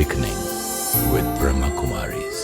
Awakening with Brahma Kumaris.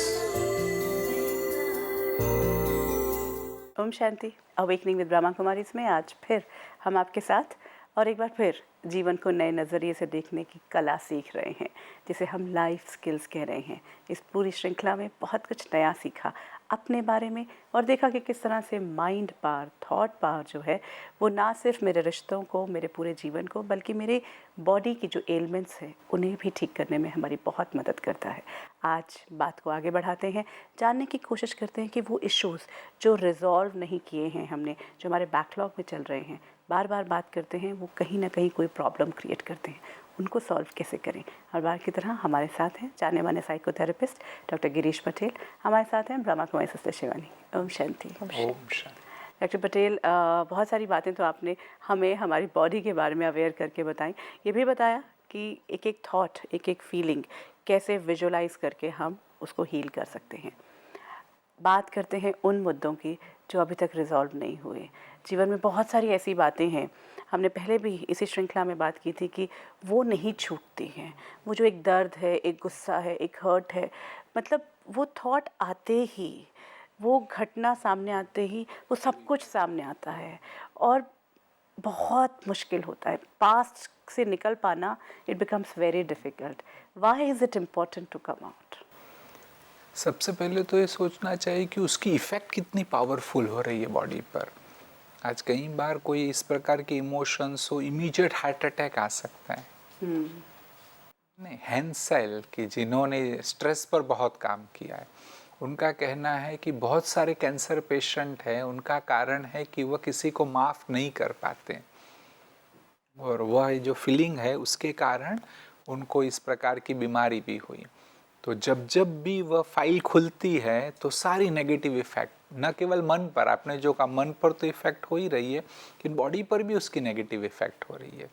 ओम शांति। Awakening with Brahma Kumaris में आज फिर हम आपके साथ और एक बार फिर जीवन को नए नज़रिए से देखने की कला सीख रहे हैं, जिसे हम लाइफ स्किल्स कह रहे हैं। इस पूरी श्रृंखला में बहुत कुछ नया सीखा अपने बारे में और देखा कि किस तरह से माइंड पावर, थॉट पावर जो है वो ना सिर्फ मेरे रिश्तों को, मेरे पूरे जीवन को, बल्कि मेरे बॉडी की जो एलिमेंट्स हैं उन्हें भी ठीक करने में हमारी बहुत मदद करता है। आज बात को आगे बढ़ाते हैं, जानने की कोशिश करते हैं कि वो इश्यूज़ जो रिजॉल्व नहीं किए हैं हमने, जो हमारे बैकलॉग में चल रहे हैं, बार बार बात करते हैं, वो कहीं ना कहीं कोई प्रॉब्लम क्रिएट करते हैं, उनको सॉल्व कैसे करें। हर बार की तरह हमारे साथ हैं जाने माने साइकोथेरेपिस्ट डॉक्टर गिरीश पटेल, हमारे साथ हैं ब्रह्मा कुमारी सिस्टर शिवानी। ओम शांति। ओम शांति। डॉक्टर पटेल, बहुत सारी बातें तो आपने हमें हमारी बॉडी के बारे में अवेयर करके बताई, ये भी बताया कि एक एक थॉट, एक एक फीलिंग कैसे विजुलाइज करके हम उसको हील कर सकते हैं। बात करते हैं उन मुद्दों की जो अभी तक रिजॉल्व नहीं हुए। जीवन में बहुत सारी ऐसी बातें हैं, हमने पहले भी इसी श्रृंखला में बात की थी कि वो नहीं छूटती हैं। वो जो एक दर्द है, एक गुस्सा है, एक हर्ट है, मतलब वो थॉट आते ही, वो घटना सामने आते ही वो सब कुछ सामने आता है और बहुत मुश्किल होता है। पास्ट से निकल पाना, it becomes very difficult. Why is it important to come out? सबसे पहले तो ये सोचना चाहिए कि उसकी इफ़ेक्ट कितनी पावरफुल हो रही है बॉडी पर। आज कई बार कोई इस प्रकार के इमोशंस हो, इमीडिएट हार्ट अटैक आ सकता है। नहीं, हेंसेल कि जिन्होंने स्ट्रेस पर बहुत काम किया है, उनका कहना है कि बहुत सारे कैंसर पेशेंट हैं, उनका कारण है कि वह किसी को माफ़ नहीं कर पाते और वह जो फीलिंग है उसके कारण उनको इस प्रकार की बीमारी भी हुई। तो जब जब भी वह फाइल खुलती है तो सारी नेगेटिव इफेक्ट, न केवल मन पर, आपने जो कहा मन पर तो इफेक्ट हो ही रही है, लेकिन बॉडी पर भी उसकी नेगेटिव इफेक्ट हो रही है।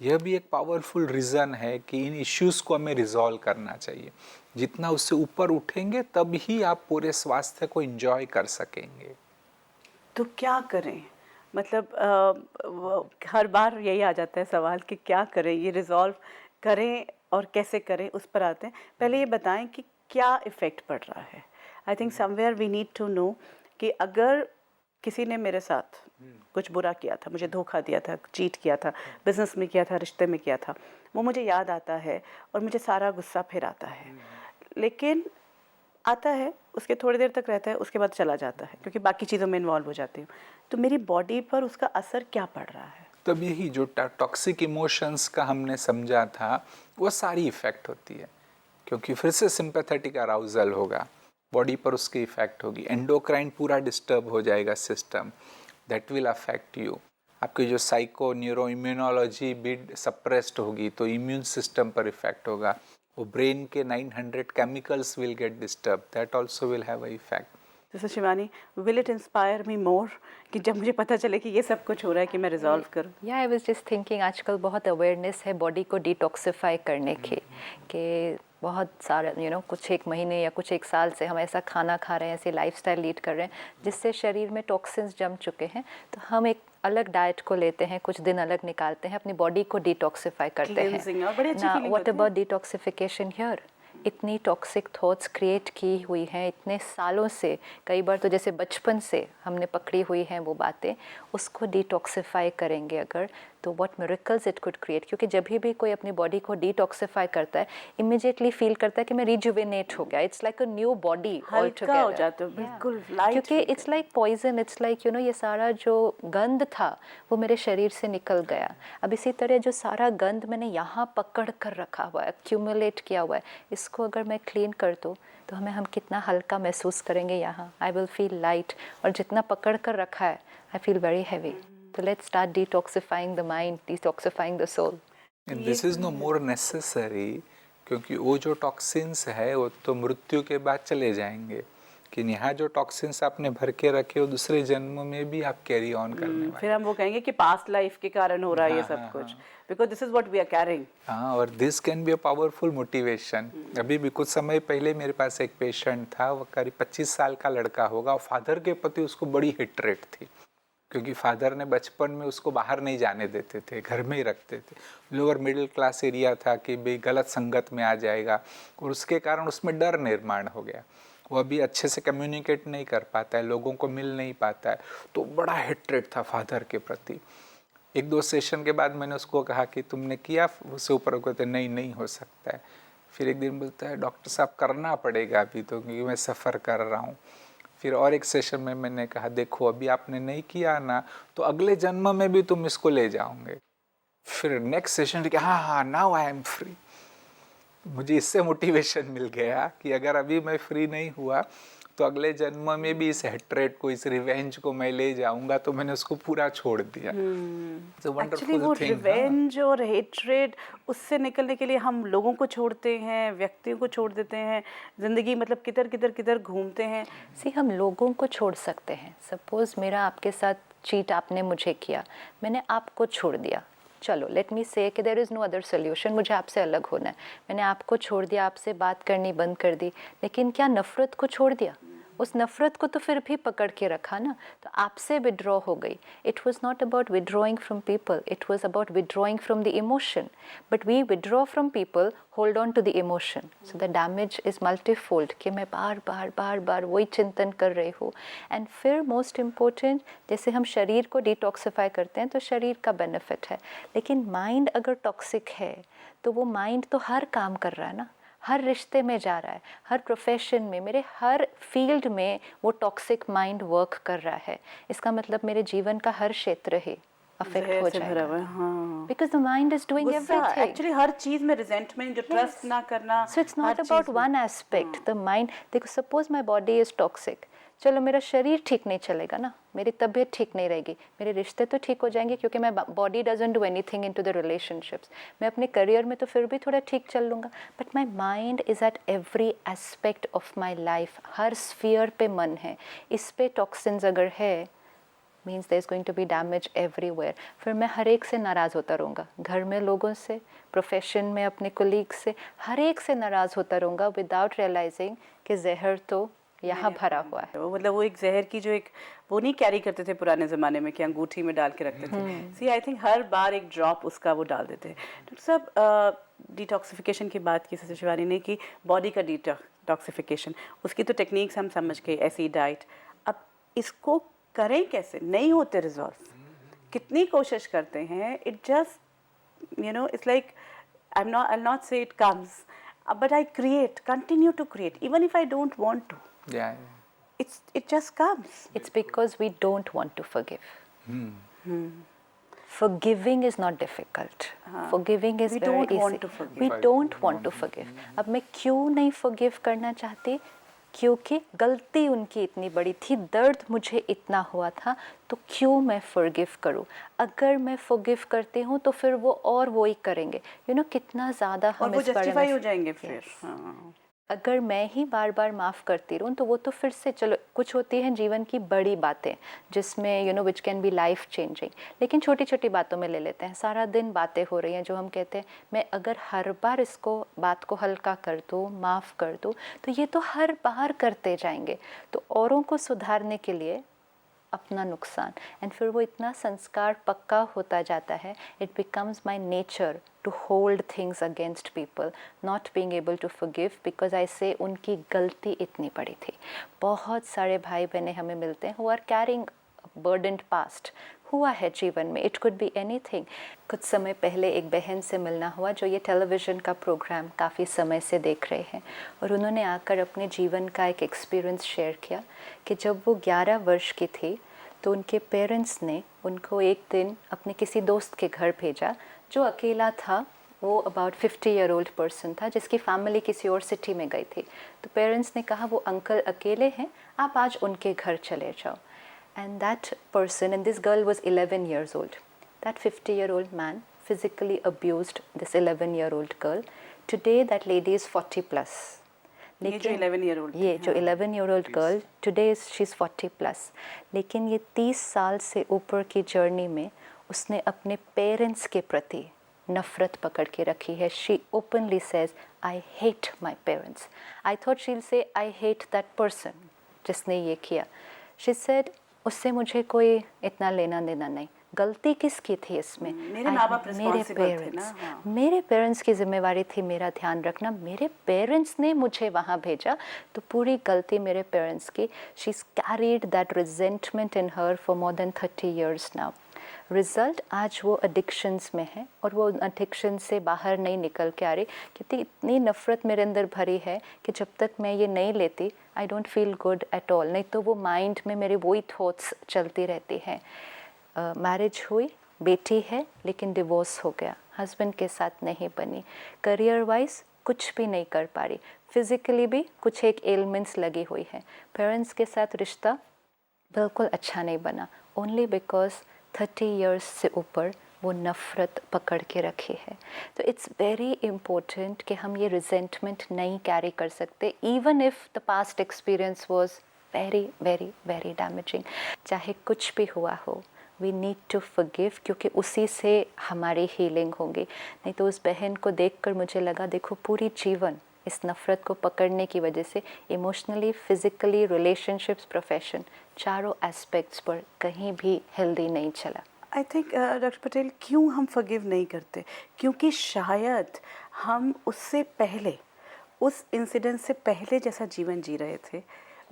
यह भी एक पावरफुल रीज़न है कि इन इश्यूज़ को हमें रिजॉल्व करना चाहिए। जितना उससे ऊपर उठेंगे तब ही आप पूरे स्वास्थ्य को एंजॉय कर सकेंगे। तो क्या करें? मतलब हर बार यही आ जाता है सवाल कि क्या करें, ये रिज़ॉल्व करें और कैसे करें, उस पर आते हैं। पहले ये बताएं कि क्या इफ़ेक्ट पड़ रहा है। I think somewhere we need to know कि अगर किसी ने मेरे साथ कुछ बुरा किया था, मुझे धोखा दिया था, चीट किया था, बिजनेस में किया था, रिश्ते में किया था, वो मुझे याद आता है और मुझे सारा गुस्सा फिर आता है। लेकिन आता है, उसके थोड़ी देर तक रहता है, उसके बाद चला जाता है क्योंकि बाकी चीज़ों में इन्वॉल्व हो जाती हूँ। तो मेरी बॉडी पर उसका असर क्या पड़ रहा है? तब यही जो टॉक्सिक इमोशंस का हमने समझा था वो सारी इफ़ेक्ट होती है, क्योंकि फिर से सिंपैथेटिक अराउजल होगा, बॉडी पर उसकी इफ़ेक्ट होगी, एंडोक्राइन पूरा डिस्टर्ब हो जाएगा system, that will affect you. आपकी जो साइको न्यूरो इम्यूनोलॉजी भी सप्रेस्ड होगी तो इम्यून सिस्टम पर इफ़ेक्ट होगा। वो ब्रेन के 900 chemicals will get disturb, that also will have a effect. जैसे Shivani, will it inspire me more कि जब मुझे पता चले कि ये सब कुछ हो रहा है कि मैं रिजॉल्व करूँ? या आई वाज जस्ट थिंकिंग, आजकल बहुत अवेयरनेस है बॉडी को डिटॉक्सिफाई करने की, कि बहुत सारे कुछ एक महीने या कुछ एक साल से हम ऐसा खाना खा रहे हैं, ऐसे लाइफस्टाइल लीड कर रहे हैं जिससे शरीर में टॉक्सिन्स जम चुके हैं। तो हम एक अलग डाइट को लेते हैं, कुछ दिन अलग निकालते हैं, अपनी बॉडी को डिटॉक्सिफाई करते हैं ना। What about detoxification here? इतनी टॉक्सिक थॉट्स क्रिएट की हुई हैं इतने सालों से, कई बार तो जैसे बचपन से हमने पकड़ी हुई हैं वो बातें, उसको डिटॉक्सिफाई करेंगे अगर, तो what miracles it could create. क्योंकि जब भी कोई अपनी बॉडी को डिटॉक्सिफाई करता है, इमीडिएटली फील करता है कि मैं रिजुविनेट हो गया, it's like a new body all together हो जाता है, बिल्कुल लाइट। क्योंकि it's like poison, it's like ये सारा जो गंद था वो मेरे शरीर से निकल गया। अब इसी तरह जो सारा गंद मैंने यहाँ पकड़ कर रखा हुआ है, एक्यूमुलेट किया हुआ है, इसको अगर मैं क्लीन कर दूँ तो हम कितना हल्का महसूस करेंगे यहाँ। आई विल फील लाइट, और जितना पकड़ कर रखा है आई फील वेरी हैवी। तो let's start detoxifying the mind, detoxifying the soul. And this is no more necessary, क्योंकि वो जो टॉक्सिन्स है वो तो मृत्यु के बाद चले जाएंगे, कि यहाँ जो टॉक्सिन्स आपने भर के रखे वो दूसरे जन्म में भी आप कैरी ऑन करने वाले। फिर हम वो कहेंगे कि पास्ट लाइफ के कारण हो रहा है ये सब कुछ, because this is what we are carrying. हाँ, और this can be a powerful motivation. अभी भी कुछ समय पहले मेरे पास एक पेशेंट था, वो करीब 25 साल का लड़का होगा, और फादर के प्रति उसको बड़ी हेट्रेट थी। क्योंकि फादर ने बचपन में उसको बाहर नहीं जाने देते थे, घर में ही रखते थे। लोअर मिडिल क्लास एरिया था कि भाई गलत संगत में आ जाएगा, और उसके कारण उसमें डर निर्माण हो गया। वो अभी अच्छे से कम्युनिकेट नहीं कर पाता है, लोगों को मिल नहीं पाता है, तो बड़ा हेट्रेड था फादर के प्रति। 1-2 सेशन के बाद मैंने उसको कहा कि तुमने किया, उससे ऊपर कहते नहीं हो सकता है। फिर एक दिन बोलता है डॉक्टर साहब करना पड़ेगा अभी तो, क्योंकि मैं सफ़र कर रहा हूँ। फिर और एक सेशन में मैंने कहा देखो अभी आपने नहीं किया ना, तो अगले जन्म में भी तुम इसको ले जाओगे। फिर नेक्स्ट सेशन हाँ नाउ आई एम फ्री। मुझे इससे मोटिवेशन मिल गया कि अगर अभी मैं फ्री नहीं हुआ तो अगले जन्म में भी इस हेट्रेड को, इस रिवेंज को मैं ले जाऊंगा। तो मैंने उसको पूरा छोड़ दिया। एक्चुअली वो रिवेंज और हेट्रेड, उससे निकलने के लिए हम लोगों को छोड़ते हैं, व्यक्तियों को छोड़ देते हैं, ज़िंदगी मतलब किधर घूमते हैं। हम लोगों को छोड़ सकते हैं। सपोज़ मेरा आपके साथ चीट आपने मुझे किया, मैंने आपको छोड़ दिया, चलो लेट मी से कि there is no other solution, मुझे आपसे अलग होना है। मैंने आपको छोड़ दिया, आपसे बात करनी बंद कर दी, लेकिन क्या नफ़रत को छोड़ दिया? उस नफ़रत को तो फिर भी पकड़ के रखा ना, तो आपसे विड्रॉ हो गई। It was not about withdrawing from people, it was about withdrawing from the emotion. But we withdraw from people, hold on to the emotion, so the damage is multifold कि मैं बार बार वही चिंतन कर रही हूँ। एंड फिर मोस्ट इम्पोर्टेंट, जैसे हम शरीर को डिटॉक्सिफाई करते हैं तो शरीर का बेनिफिट है, लेकिन माइंड अगर टॉक्सिक है तो वो माइंड तो हर काम कर रहा है ना, हर रिश्ते में जा रहा है, हर प्रोफेशन में, मेरे हर फील्ड में वो टॉक्सिक माइंड वर्क कर रहा है। इसका मतलब मेरे जीवन का हर क्षेत्र ही अफेक्ट हो जाएगा। Because the mind is doing everything. Actually हर चीज में रिजेंटमेंट, जो ट्रस्ट ना करना। So it's not about one aspect. The mind, देखो suppose my body is toxic, चलो मेरा शरीर ठीक नहीं चलेगा ना, मेरी तबीयत ठीक नहीं रहेगी, मेरे रिश्ते तो ठीक हो जाएंगे क्योंकि मैं body doesn't do anything into the relationships. मैं अपने करियर में तो फिर भी थोड़ा ठीक चल लूँगा, but my mind is at every aspect of my life. हर स्फीयर पे मन है, इस पे टॉक्सिन्स अगर है means there is going to be damage everywhere. फिर मैं हर एक से नाराज़ होता रहूँगा, घर में लोगों से, प्रोफेशन में अपने कोलीग से, हर एक से नाराज़ होता रहूँगा विदाउट रियलाइजिंग कि जहर तो यहाँ भरा हुआ है। वो मतलब वो एक जहर की जो एक वो नहीं कैरी करते थे पुराने ज़माने में कि अंगूठी में डाल के रखते थे। सी आई थिंक हर बार एक ड्रॉप उसका वो डाल देते हैं। तो सब डिटॉक्सिफिकेशन की बात की सच शिवानी ने कि बॉडी का डिटॉक्सिफिकेशन, उसकी तो टेक्निक्स हम समझ गए, ऐसी डाइट। अब इसको करें कैसे? नहीं होते रिजॉल्व, कितनी कोशिश करते हैं, it just you know it's like I not say it comes, but I continue to create even if I don't want to. Yeah. It just comes. It's because we don't want to forgive. Forgiving is not difficult. Forgiving is We very don't easy. want to forgive. We don't want to forgive. अब मैं क्यों नहीं forgive करना चाहती? क्योंकि गलती उनकी इतनी बड़ी थी, दर्द मुझे इतना हुआ था, तो क्यों मैं forgive करूँ? अगर मैं forgive करती हूँ तो फिर वो और वो ही करेंगे, कितना ज़्यादा हम इस बारे में justify हो जाएंगे फिर। अगर मैं ही बार बार माफ़ करती रहूँ तो वो तो फिर से, चलो कुछ होती हैं जीवन की बड़ी बातें जिसमें which can be life changing, लेकिन छोटी छोटी बातों में ले लेते हैं। सारा दिन बातें हो रही हैं जो हम कहते हैं मैं अगर हर बार इसको बात को हल्का कर दूँ, माफ़ कर दूँ, तो ये तो हर बार करते जाएंगे, तो औरों को सुधारने के लिए अपना नुकसान। एंड फिर वो इतना संस्कार पक्का होता जाता है, it becomes my nature to hold things against people, not being able to forgive because I say उनकी गलती इतनी बड़ी थी। बहुत सारे भाई बहनें हमें मिलते हैं हु आर कैरिंग बर्डन्ड पास्ट, हुआ है जीवन में, इट कुड बी एनीथिंग। कुछ समय पहले एक बहन से मिलना हुआ जो ये टेलीविज़न का प्रोग्राम काफ़ी समय से देख रहे हैं, और उन्होंने आकर अपने जीवन का एक एक्सपीरियंस शेयर किया कि जब वो 11 वर्ष की थी तो उनके पेरेंट्स ने उनको एक दिन अपने किसी दोस्त के घर भेजा जो अकेला था। वो अबाउट 50-year-old पर्सन था जिसकी फैमिली किसी और सिटी में गई थी। तो पेरेंट्स ने कहा वो अंकल अकेले हैं, आप आज उनके घर चले जाओ। And that person, and this girl was 11 years old, that 50-year-old man physically abused this 11-year-old girl. Today that lady is 40 plus. ये जो 11-year-old, ये जो 11-year-old girl today she's 40 plus. लेकिन ये 30 साल से ऊपर की जर्नी में उसने अपने पेरेंट्स के प्रति नफ़रत पकड़ के रखी है। She openly says, I hate my parents. I thought she'll say, I hate that person जिसने ये किया. She said, उससे मुझे कोई इतना लेना देना नहीं। गलती किसकी थी इसमें? मेरे माँ बाप responsible थे ना, हाँ। मेरे पेरेंट्स की जिम्मेवारी थी मेरा ध्यान रखना। मेरे पेरेंट्स ने मुझे वहाँ भेजा, तो पूरी गलती मेरे पेरेंट्स की। She is carried that resentment in her for more than 30 years now. Result आज वो एडिक्शंस में है, और वो एडिक्शन से बाहर नहीं निकल के आ रही, क्योंकि इतनी नफ़रत मेरे अंदर भरी है कि जब तक मैं ये नहीं लेती I don't feel good at all. नहीं तो वो माइंड में मेरे वही थॉट्स चलती रहती हैं। मैरिज हुई, बेटी है, लेकिन डिवोर्स हो गया, हस्बैंड के साथ नहीं बनी। करियर वाइज कुछ भी नहीं कर पा रही, फिज़िकली भी कुछ एक एलिमेंट्स लगी हुई है। पेरेंट्स के साथ रिश्ता बिल्कुल अच्छा नहीं बना, ओनली बिकॉज 30 years से ऊपर वो नफ़रत पकड़ के रखी है। तो इट्स वेरी इम्पोर्टेंट कि हम ये रिजेंटमेंट नहीं कैरी कर सकते, even if the past experience was very very very damaging. चाहे कुछ भी हुआ हो, वी नीड टू फॉरगिव, क्योंकि उसी से हमारी हीलिंग होगी। नहीं तो उस बहन को देखकर मुझे लगा, देखो पूरी जीवन इस नफ़रत को पकड़ने की वजह से इमोशनली, फिज़िकली, रिलेशनशिप्स, प्रोफेशन, चारों एस्पेक्ट्स पर कहीं भी हेल्दी नहीं चला। आई थिंक डॉक्टर पटेल, क्यों हम फॉरगिव नहीं करते? क्योंकि शायद हम उससे पहले, उस इंसिडेंट से पहले जैसा जीवन जी रहे थे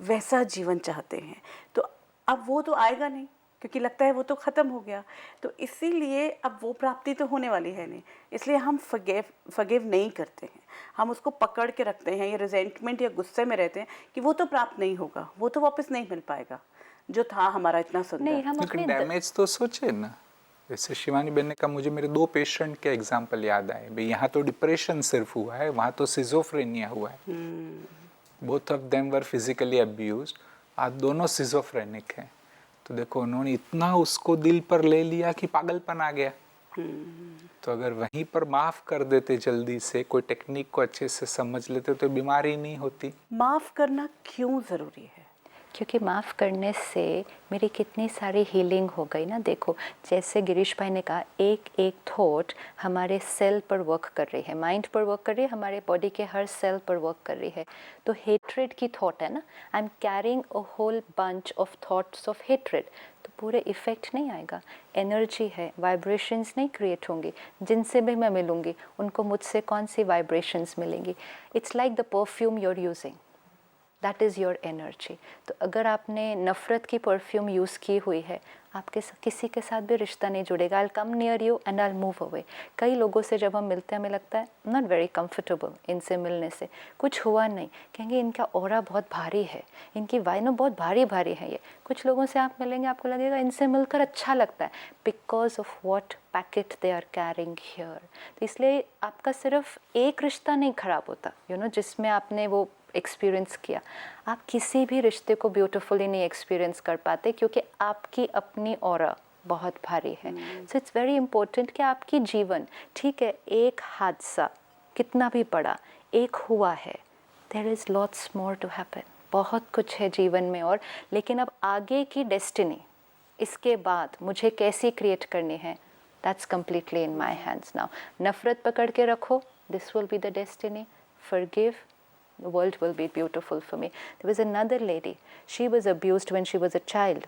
वैसा जीवन चाहते हैं। तो अब वो तो आएगा नहीं, क्योंकि लगता है वो तो ख़त्म हो गया। तो इसीलिए अब वो प्राप्ति तो होने वाली है नहीं, इसलिए हम फॉरगिव नहीं करते हैं। हम उसको पकड़ के रखते हैं, ये रिजेंटमेंट या गुस्से में रहते हैं कि वो तो प्राप्त नहीं होगा, वो तो वापस नहीं मिल पाएगा जो था हमारा इतना सुंदर। नहीं, हम क्योंकि अपने डैमेज तो सोचे ना। जैसे शिवानी बेन ने कहा, मुझे मेरे 2 पेशेंट के एग्जाम्पल याद आए। भाई यहाँ तो डिप्रेशन सिर्फ हुआ है, वहाँ तो सिजोफ्रेनिया हुआ है। Both of them were physically abused. आज दोनों सिजोफ्रेनिक हैं। तो देखो उन्होंने इतना उसको दिल पर ले लिया कि पागलपन आ गया। तो अगर वहीं पर माफ़ कर देते जल्दी से, कोई टेक्निक को अच्छे से समझ लेते, तो बीमारी नहीं होती। माफ़ करना क्यों ज़रूरी है? क्योंकि माफ़ करने से मेरी कितनी सारी हीलिंग हो गई ना। देखो, जैसे गिरीश भाई ने कहा, एक एक थॉट हमारे सेल पर वर्क कर रही है, माइंड पर वर्क कर रही है, हमारे बॉडी के हर सेल पर वर्क कर रही है। तो हेट्रेड की थॉट है ना, I am carrying a whole bunch of thoughts of hatred, तो पूरे इफ़ेक्ट नहीं आएगा। एनर्जी है, वाइब्रेशंस नहीं क्रिएट होंगी। जिनसे भी मैं मिलूँगी उनको मुझसे कौन सी वाइब्रेशंस मिलेंगी? It's like the perfume you are using, that is your energy. तो अगर आपने नफ़रत की परफ्यूम यूज़ की हुई है, आपके किसी के साथ भी रिश्ता नहीं जुड़ेगा। I come near you and I move away. कई लोगों से जब हम मिलते हैं, हमें लगता है नॉट वेरी कंफर्टेबल इनसे मिलने से, कुछ हुआ नहीं, कहेंगे इनका ऑरा बहुत भारी है, इनकी वाइनो बहुत भारी भारी है। ये कुछ लोगों से आप मिलेंगे, आपको लगेगा इनसे मिलकर अच्छा लगता है, because of what packet they are carrying here. तो इसलिए आपका सिर्फ एक रिश्ता नहीं ख़राब होता, जिसमें आपने वो एक्सपीरियंस किया। आप किसी भी रिश्ते को ब्यूटीफुली नहीं एक्सपीरियंस कर पाते, क्योंकि आपकी अपनी ऑरा बहुत भारी है। सो इट्स वेरी इंपॉर्टेंट कि आपकी जीवन, ठीक है, एक हादसा कितना भी बड़ा एक हुआ है, there is lots more to happen, बहुत कुछ है जीवन में और। लेकिन अब आगे की डेस्टिनी, इसके बाद मुझे कैसी क्रिएट करनी है, that's completely in my hands now. नफ़रत पकड़ के रखो, this will be the destiny. Forgive, the world will be beautiful for me. There was another lady, she was abused when she was a child.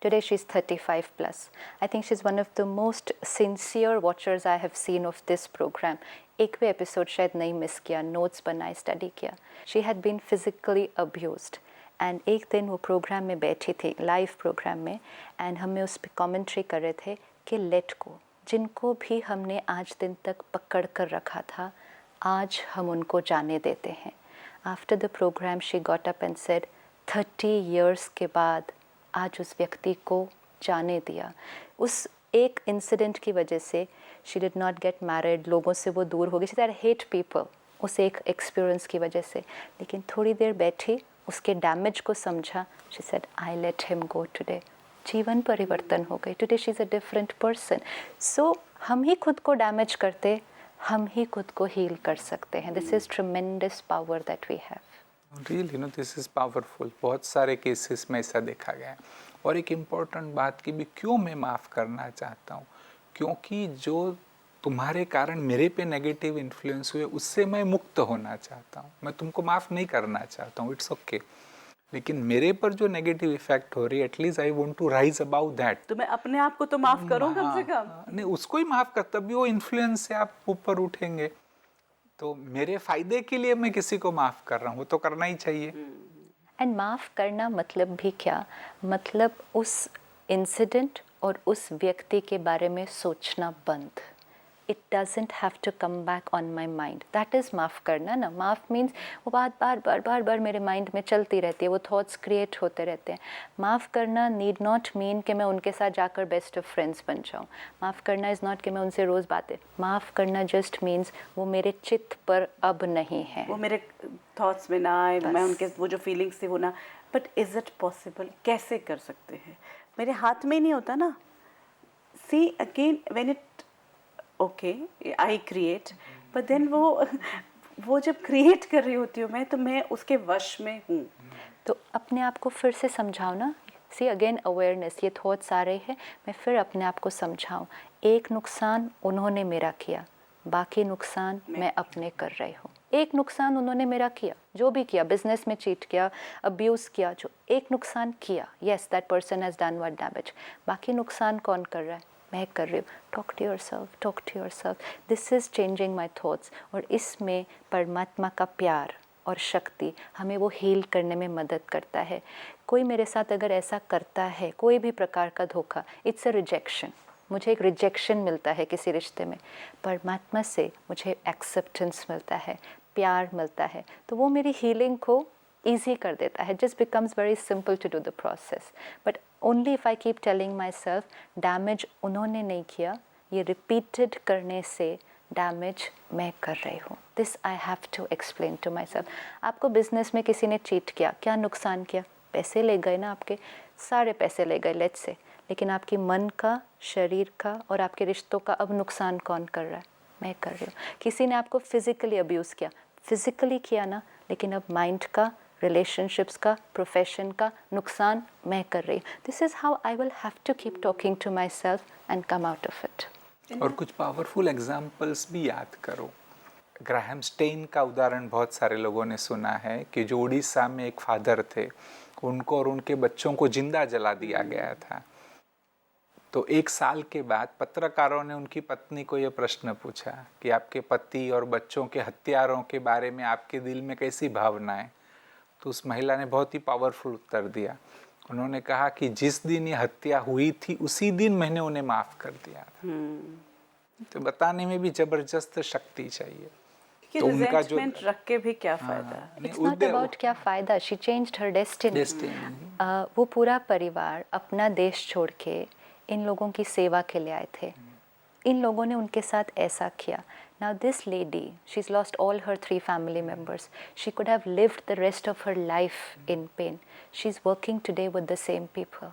Today she's 35 plus. I think she's one of the most sincere watchers I have seen of this program. एक भी episode शायद नहीं miss किया, notes बनाए, study किया। She had been physically abused and एक दिन वो प्रोग्राम में बैठी थी, लाइव प्रोग्राम में, एंड हमें उस पर कॉमेंट्री कर रहे थे कि लेट को, जिनको भी हमने आज दिन तक पकड़ कर रखा था, आज हम उनको जाने देते हैं। After the program she got up and said, 30 years के बाद आज उस व्यक्ति को जाने दिया। उस एक इंसिडेंट की वजह से she did not get married, लोगों से वो दूर हो गई, शी दैट हेट पीपल, उस एक एक्सपीरियंस की वजह से। लेकिन थोड़ी देर बैठी, उसके डैमेज को समझा, she said I let him go today. जीवन परिवर्तन हो गई, today she is a different person. So हम ही खुद को डैमेज करते, हम ही खुद को हील कर सकते हैं। This is tremendous power that we have. Really this is powerful. बहुत सारे केसेस में ऐसा देखा गया है। और एक इम्पॉर्टेंट बात की भी, क्यों मैं माफ़ करना चाहता हूँ, क्योंकि जो तुम्हारे कारण मेरे पे नेगेटिव इन्फ्लुएंस हुए, उससे मैं मुक्त होना चाहता हूँ। मैं तुमको माफ़ नहीं करना चाहता हूँ, इट्स ओके। लेकिन मेरे पर जो नेगेटिव इफेक्ट हो रही है, at least I want to rise about that. तो मैं अपने आप को तो माफ करूं कम से कम। नहीं, उसको ही माफ कर, तभी वो इन्फ्लुएंस से आप ऊपर उठेंगे। तो मेरे फायदे के लिए मैं किसी को माफ कर रहा हूँ, वो तो करना ही चाहिए। एंड माफ़ करना मतलब भी क्या, मतलब उस इंसिडेंट और उस व्यक्ति के बारे में सोचना बंद। It doesn't have to come back on my mind, that is माफ़ करना ना। माफ़ मीन्स वो बात बार बार मेरे माइंड में चलती रहती है, वो थॉट्स क्रिएट होते रहते हैं। माफ़ करना नीड नॉट मीन कि मैं उनके साथ जाकर बेस्ट ऑफ फ्रेंड्स बन जाऊँ। माफ़ करना इज़ नॉट कि मैं उनसे रोज़ बातें, माफ़ करना जस्ट मीन्स वो मेरे चित्त पर अब नहीं है, वो मेरे थॉट्स में ना आए, मैं उनके वो जो फीलिंग्स थी वो ना। बट इज़ इट पॉसिबल, कैसे कर सकते हैं? मेरे हाथ में ही नहीं होता ना। See again when it okay I create, but then वो जब क्रिएट कर रही होती हूँ मैं, तो मैं उसके वश में हूँ। तो अपने आप को फिर से समझाओ ना। सी अगेन अवेयरनेस, ये थॉट्स आ रहे हैं, मैं फिर अपने आप को समझाऊँ, एक नुकसान उन्होंने मेरा किया, बाकी नुकसान मैं अपने कर रही हूँ। एक नुकसान उन्होंने मेरा किया, जो भी किया, बिजनेस में चीट किया, अब्यूज़ किया, जो एक नुकसान किया, yes that person has done what damage, बाकी नुकसान कौन कर रहा है? मैं कर रही हूँ। Talk to yourself, talk to yourself, this is changing my thoughts. और इसमें परमात्मा का प्यार और शक्ति हमें वो हील करने में मदद करता है। कोई मेरे साथ अगर ऐसा करता है, कोई भी प्रकार का धोखा, इट्स अ रिजेक्शन, मुझे एक रिजेक्शन मिलता है किसी रिश्ते में। परमात्मा से मुझे एक्सेप्टेंस मिलता है, प्यार मिलता है, तो वो मेरी हीलिंग को ईजी कर देता है। Just becomes very simple to do the process. But only if I keep telling my self damage उन्होंने नहीं किया, ये रिपीटेड करने से डैमेज मैं कर रही हूँ। This I have to explain to my self. आपको बिजनेस में किसी ने चीट किया, क्या नुकसान किया? पैसे ले गए ना, आपके सारे पैसे ले गए लेट्स से, लेकिन आपकी मन का, शरीर का और आपके रिश्तों का अब नुकसान कौन कर रहा है? मैं कर रही हूँ। किसी ने आपको फिजिकली अब्यूज़ किया, फिजिकली किया ना, लेकिन अब माइंड का, रिलेशनशिप्स का, प्रोफेशन का नुकसान मैं कर रही हूँ। This is how I will have to keep talking to my self and come out of it. और कुछ पावरफुल एग्जाम्पल्स भी याद करो। ग्राहम स्टेन का उदाहरण बहुत सारे लोगों ने सुना है कि जो उड़ीसा में एक फादर थे, उनको और उनके बच्चों को जिंदा जला दिया गया था। तो 1 साल के बाद पत्रकारों ने उनकी पत्नी को यह प्रश्न पूछा कि आपके पति और बच्चों के हत्यारों के बारे में आपके दिल में कैसी भावनाएं? तो उस महिला ने बहुत ही पावरफुल उत्तर दिया। उन्होंने कहा कि जिस दिन ये हत्या हुई थी उसी दिन मैंने उन्हें माफ कर दिया था। तो बताने में भी जबरदस्त शक्ति चाहिए। तो उनका जो रख के भी क्या फायदा? इट्स नॉट अबाउट क्या फायदा, शी चेंज्ड हर डेस्टिनी। वो पूरा परिवार अपना देश छोड़ के इन लोगों की सेवा के लिए आए थे। इन लोगों ने उनके साथ ऐसा किया। Now this lady, she's lost all her 3 family members. She could have lived the rest of her life in pain. She's working today with the same people.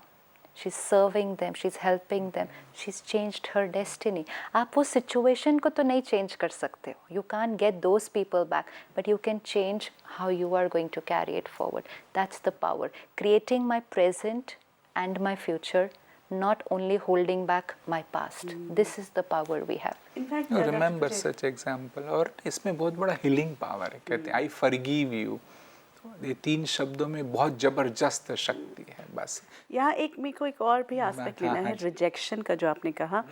She's serving them, she's helping them. She's changed her destiny. आप वो situation को तो नहीं change कर सकते हो. You can't get those people back, but you can change how you are going to carry it forward. That's the power. Creating my present and my future, not only holding back my past. This is the power we have. In fact, remember such example. और इसमें बहुत बड़ा healing power है। कहते हैं I forgive you. ये 3 शब्दों में बहुत जबरदस्त शक्ति है। बस यहाँ मेरे को एक और भी एस्पेक्ट लेना है, रिजेक्शन का, जो आपने कहा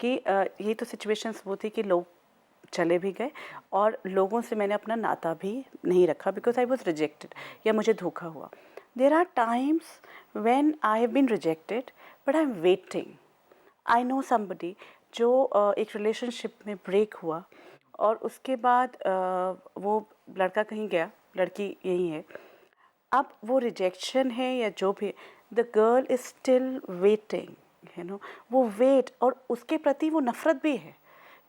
कि ये तो सिचुएशंस वो थी कि लोग चले भी गए और लोगों से मैंने अपना नाता भी नहीं रखा बिकॉज आई वॉज रिजेक्टेड, या मुझे धोखा हुआ। There are times when I have been rejected but I am waiting. I know somebody जो एक रिलेशनशिप में ब्रेक हुआ और उसके बाद वो लड़का कहीं गया, लड़की यही है। अब वो रिजेक्शन है या जो भी, the girl is still waiting, you know, वो वेट, और उसके प्रति वो नफ़रत भी है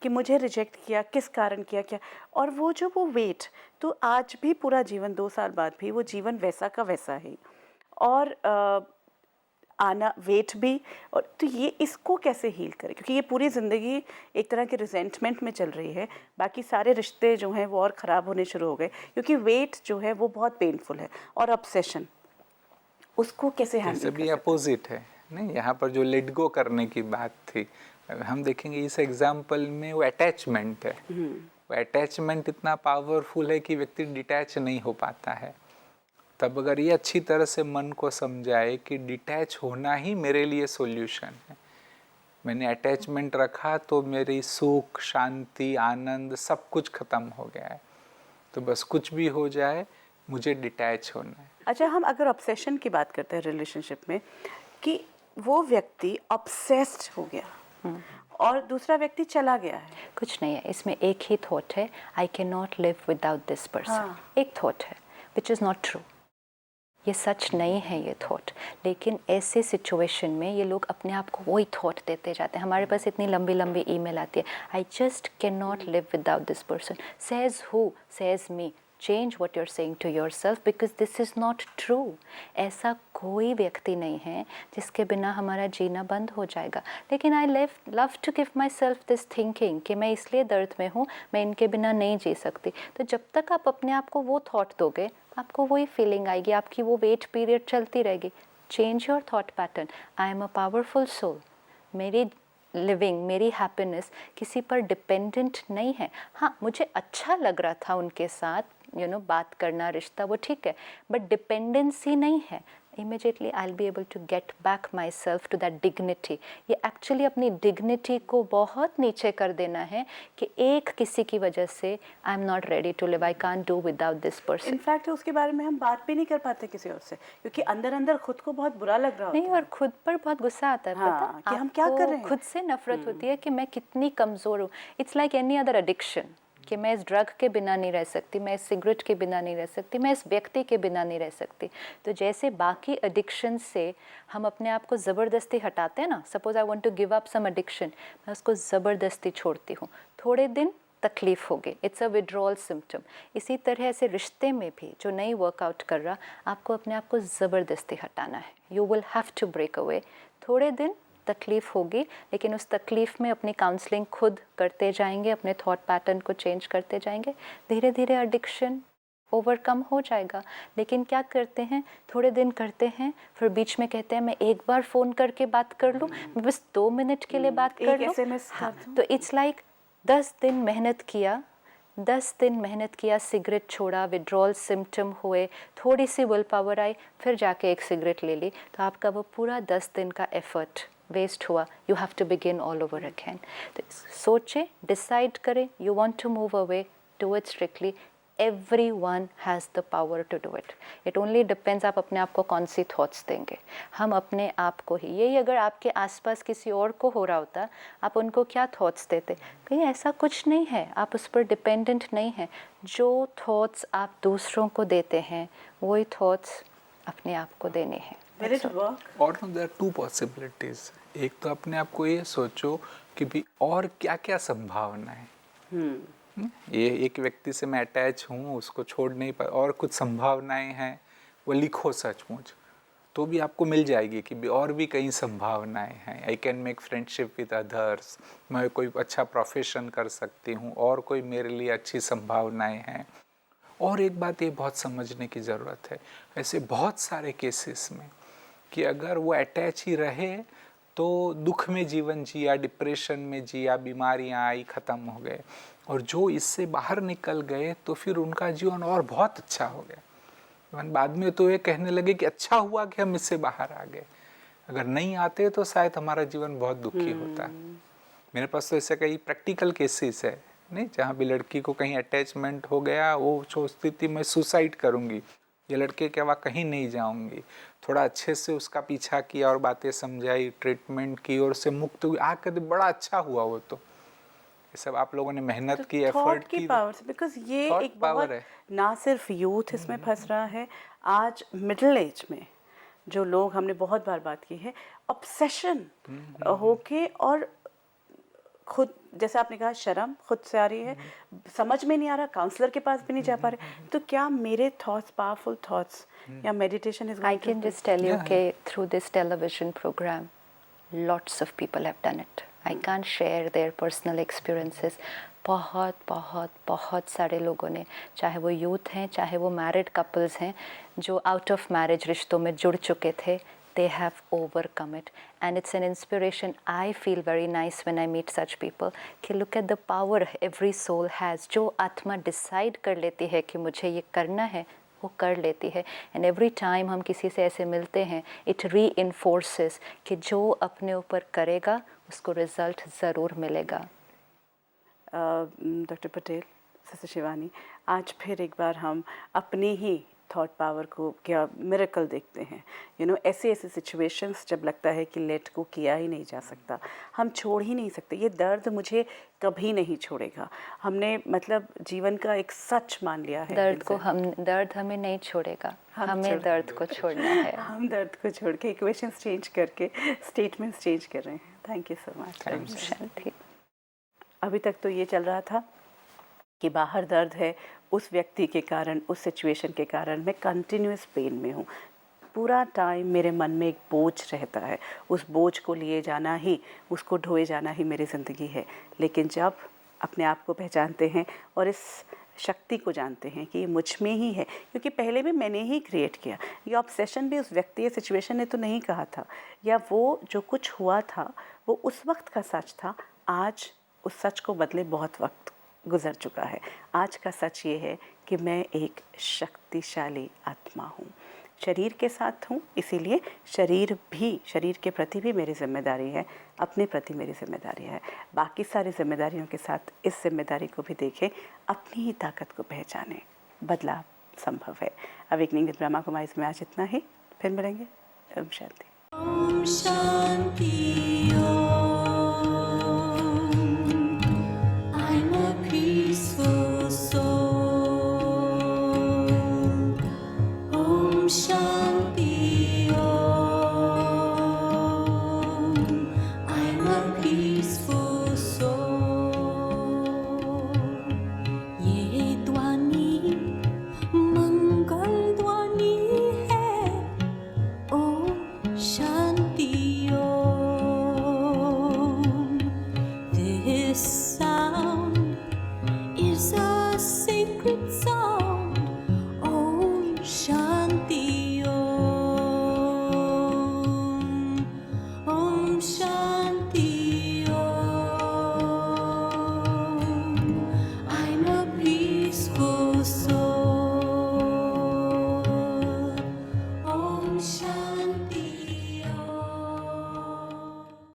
कि मुझे रिजेक्ट किया, किस कारण किया, क्या। और वो वेट, तो आज भी पूरा जीवन 2 साल बाद भी वो जीवन वैसा का वैसा ही, और आना वेट भी। और तो ये इसको कैसे हील करें, क्योंकि ये पूरी ज़िंदगी एक तरह के रिजेंटमेंट में चल रही है। बाकी सारे रिश्ते जो हैं वो और ख़राब होने शुरू हो गए, क्योंकि वेट जो है वो बहुत पेनफुल है, और ऑब्सेशन, उसको कैसे हैंडल भी अपोजिट है। नहीं, यहाँ पर जो लेट गो करने की बात थी, हम देखेंगे इस एग्जाम्पल में वो अटैचमेंट है। वो अटैचमेंट इतना पावरफुल है कि व्यक्ति डिटैच नहीं हो पाता है। तब अगर ये अच्छी तरह से मन को समझाए कि डिटैच होना ही मेरे लिए सॉल्यूशन है, मैंने अटैचमेंट रखा तो मेरी सुख, शांति, आनंद सब कुछ खत्म हो गया है, तो बस कुछ भी हो जाए मुझे डिटैच होना है। अच्छा, हम अगर ऑब्सेशन की बात करते हैं रिलेशनशिप में, कि वो व्यक्ति ऑब्सेस्ड हो गया और दूसरा व्यक्ति चला गया है, कुछ नहीं है इसमें, एक ही थॉट है, I can not live without this person. एक थॉट है विच इज़ नॉट ट्रू, ये सच नहीं है ये थॉट, लेकिन ऐसे सिचुएशन में ये लोग अपने आप को वही थॉट देते जाते हैं। हमारे पास इतनी लंबी लंबी ईमेल आती है, I just can not live without this person, says who, says me. Change what you're saying to your self because this is not true. ऐसा कोई व्यक्ति नहीं है जिसके बिना हमारा जीना बंद हो जाएगा, लेकिन I love to give my self this thinking कि मैं इसलिए दर्द में हूँ, मैं इनके बिना नहीं जी सकती। तो जब तक आप अपने आप को वो थॉट दोगे, आपको वही फीलिंग आएगी, आपकी वो वेट पीरियड चलती रहेगी। Change your thought pattern. I am a powerful soul, मेरी लिविंग, मेरी हैप्पीनेस किसी पर डिपेंडेंट नहीं है। हाँ, मुझे अच्छा लग रहा था उनके साथ बात करना, रिश्ता, वो ठीक है, बट डिपेंडेंसी नहीं है। Immediately I will be able to get back my self to that dignity. ये एक्चुअली अपनी डिग्निटी को बहुत नीचे कर देना है कि एक किसी की वजह से I am not ready to live, I can't do without this person. In fact उसके बारे में हम बात भी नहीं कर पाते किसी और से, क्योंकि अंदर अंदर खुद को बहुत बुरा लग रहा होता है। नहीं, और खुद पर बहुत गुस्सा आता है। हाँ, पता कि हम क्या कर रहे हैं। खुद से नफरत होती है कि मैं कितनी कमज़ोर हूँ। It's like any other addiction कि मैं इस ड्रग के बिना नहीं रह सकती, मैं इस सिगरेट के बिना नहीं रह सकती, मैं इस व्यक्ति के बिना नहीं रह सकती। तो जैसे बाकी एडिक्शन से हम अपने आप को ज़बरदस्ती हटाते हैं ना, suppose I want to give up some addiction, मैं उसको ज़बरदस्ती छोड़ती हूँ, थोड़े दिन तकलीफ़ होगी, इट्स अ विड्रॉल सिम्टम। इसी तरह ऐसे रिश्ते में भी जो नहीं वर्कआउट कर रहा, आपको अपने आप को ज़बरदस्ती हटाना है। You will have to break away. थोड़े दिन तकलीफ़ होगी, लेकिन उस तकलीफ़ में अपनी काउंसलिंग खुद करते जाएंगे, अपने थॉट पैटर्न को चेंज करते जाएंगे, धीरे धीरे एडिक्शन ओवरकम हो जाएगा। लेकिन क्या करते हैं, थोड़े दिन करते हैं, फिर बीच में कहते हैं मैं एक बार फ़ोन करके बात कर लूँ, मैं बस 2 मिनट के लिए बात कर लूँ। हाँ, तो इट्स लाइक 10 दिन मेहनत किया, 10 दिन मेहनत किया, सिगरेट छोड़ा, विड्रॉल सिम्टम हुए, थोड़ी सी विल पावर आई, फिर जाके एक सिगरेट ले ली, तो आपका वो पूरा 10 दिन का एफर्ट वेस्ट हुआ। You have to begin all over again. तो सोचें, डिसाइड करें, you want to move away, do it strictly. Everyone has the power to do it. It only depends आप अपने आप को कौन सी थॉट्स देंगे। हम अपने आप को ही, यही अगर आपके आसपास किसी और को हो रहा होता, आप उनको क्या थॉट्स देते? कहीं ऐसा कुछ नहीं है, आप उस पर डिपेंडेंट नहीं हैं। जो थॉट्स आप दूसरों को देते हैं, वही थॉट्स अपने आप को देने हैं। और देयर आर 2 पॉसिबिलिटीज। एक तो अपने आप को ये सोचो कि भी और क्या क्या संभावना है। ये एक व्यक्ति से मैं अटैच हूँ, उसको छोड़ नहीं पा, और कुछ संभावनाएं हैं, वो लिखो सचमुच, तो भी आपको मिल जाएगी कि भी और भी कई संभावनाएं हैं। I can make friendship with others, मैं कोई अच्छा प्रोफेशन कर सकती हूँ, और कोई मेरे लिए अच्छी संभावनाएं हैं। और एक बात ये बहुत समझने की ज़रूरत है, ऐसे बहुत सारे केसेस में कि अगर वो अटैच ही रहे तो दुख में जीवन जिया, डिप्रेशन में जिया, बीमारियां आई, ख़त्म हो गए, और जो इससे बाहर निकल गए तो फिर उनका जीवन और बहुत अच्छा हो गया। बाद में तो ये कहने लगे कि अच्छा हुआ कि हम इससे बाहर आ गए, अगर नहीं आते तो शायद हमारा जीवन बहुत दुखी होता। मेरे पास तो ऐसे कई प्रैक्टिकल केसेस है नहीं, जहाँ भी लड़की को कहीं अटैचमेंट हो गया, वो सोचती थी मैं सुसाइड करूँगी, ये लड़के के वहाँ कहीं नहीं जाऊँगी, थोड़ा अच्छे से उसका पीछा किया और बातें समझाई, ट्रीटमेंट की, और उससे मुक्त हुई, आकर बड़ा अच्छा हुआ। वो तो ये सब आप लोगों ने मेहनत तो की, एफर्ट की पावर से, बिकॉज ये एक बहुत है। ना सिर्फ यूथ इसमें फंस रहा है, आज मिडिल एज में जो लोग, हमने बहुत बार बात की है, ऑब्सेशन होके, और खुद जैसे आपने कहा शर्म खुद से आ रही है, समझ में नहीं आ रहा, काउंसलर के पास भी नहीं जा पा रहे, तो क्या मेरे थॉट्स पावरफुल थॉट्स या meditation is I can just tell you okay, through this television program lots of people have done it. I can't share their personal experiences. बहुत बहुत बहुत सारे लोगों ने, चाहे वो यूथ हैं, चाहे वो मैरिड कपल्स हैं, जो आउट ऑफ मैरिज रिश्तों में जुड़ चुके थे, they have overcome it, and it's an inspiration. I feel very nice when I meet such people कि look at the power every soul has. जो आत्मा डिसाइड कर लेती है कि मुझे ये करना है, वो कर लेती है। एंड एवरी टाइम हम किसी से ऐसे मिलते हैं, इट रीइंफोर्सेस कि जो अपने ऊपर करेगा उसको रिज़ल्ट ज़रूर मिलेगा। डॉक्टर पटेल, सिस्टर शिवानी, आज फिर एक बार हम अपनी ही थॉट पावर को क्या मिरेकल देखते हैं। ऐसे ऐसे सिचुएशंस जब लगता है कि लेट को किया ही नहीं जा सकता, हम छोड़ ही नहीं सकते, ये दर्द मुझे कभी नहीं छोड़ेगा। हमने मतलब जीवन का एक सच मान लिया है। दर्द हमें नहीं छोड़ेगा, हमें दर्द को छोड़ना है। हम दर्द को छोड़ के इक्वेशंस चेंज करके स्टेटमेंट्स चेंज कर रहे हैं। Thank you so much. शांति। अभी तक तो ये चल रहा था कि बाहर दर्द है, उस व्यक्ति के कारण, उस सिचुएशन के कारण मैं कंटिन्यूस पेन में हूँ। पूरा टाइम मेरे मन में एक बोझ रहता है, उस बोझ को लिए जाना ही, उसको ढोए जाना ही मेरी ज़िंदगी है। लेकिन जब अपने आप को पहचानते हैं और इस शक्ति को जानते हैं कि ये मुझ में ही है, क्योंकि पहले भी मैंने ही क्रिएट किया, ये ऑब्सेशन भी उस व्यक्ति या सिचुएशन ने तो नहीं कहा था, या वो जो कुछ हुआ था वो उस वक्त का सच था। आज उस सच को बदले बहुत वक्त गुजर चुका है। आज का सच ये है कि मैं एक शक्तिशाली आत्मा हूँ, शरीर के साथ हूँ, इसीलिए शरीर के प्रति भी मेरी जिम्मेदारी है, अपने प्रति मेरी जिम्मेदारी है। बाकी सारी जिम्मेदारियों के साथ इस जिम्मेदारी को भी देखें, अपनी ही ताकत को पहचानें, बदलाव संभव है। अवेकनिंग विद ब्रह्मा कुमारीज में आज इतना ही, फिर मिलेंगे। ओम शांति। ओम शांति।